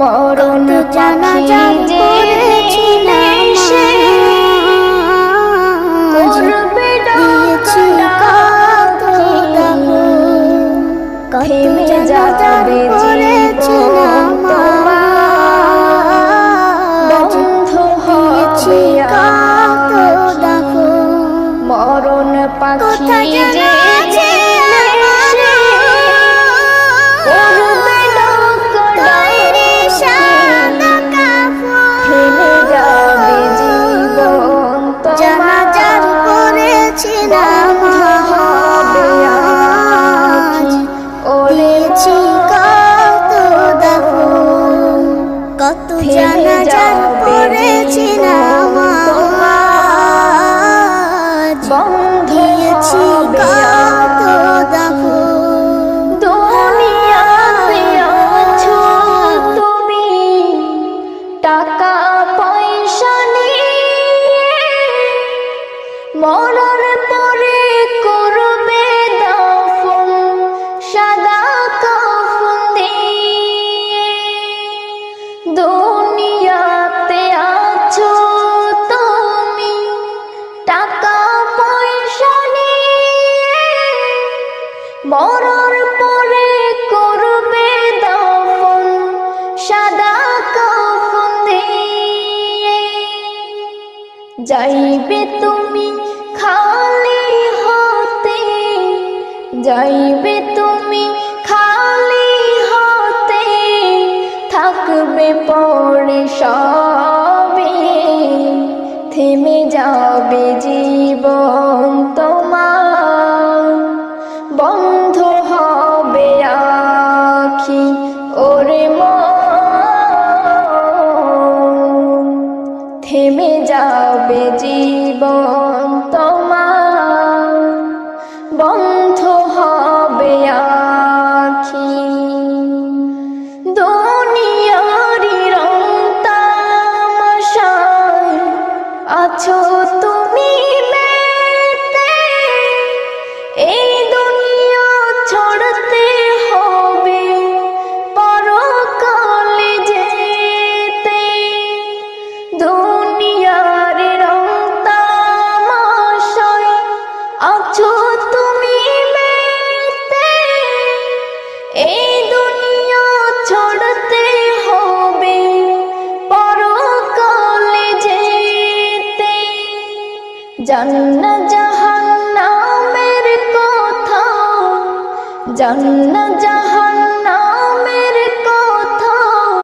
মরণ পাখি যে এসে করবে থেমে যাবে জীবন তোমার বন্ধ হবে মরণ পাখি যে কত জানাজার পড়েছি নামাজ দিয়েছি কত দাফন দুনিয়াতে আছো তুমি টাকা পয়সা নিয়ে মরণ পরে করবে দাফন সাদা কাফন দিয়ে দুনিয়াতে আছো তুমি টাকা পয়সা নিয়ে মরণ পরে করবে দাফন সাদা কাফন দিয়ে যাইবে তুমি খালি হাতে যাইবে তুমি খালি হাতে থাকবে পরে সবে থেমে যাবে জীবন তোমার বন্ধ হবে আখি ওরে মন থেমে যাবে জীবন তোমার বন্ধ হবে আখি দুনিয়ারি রং তামাশায় আছো তুমি মেতে এই দুনিয়া ছড়তে হবে পরকালে যেতে দুনিয়ারি রং তামাশায় আছো তুমি মেতে এই দুনিয়া ছড়তে হবে পরকালে যেতে জান্নাত জাহান্নামের কথা জান্নাত জাহান্নাম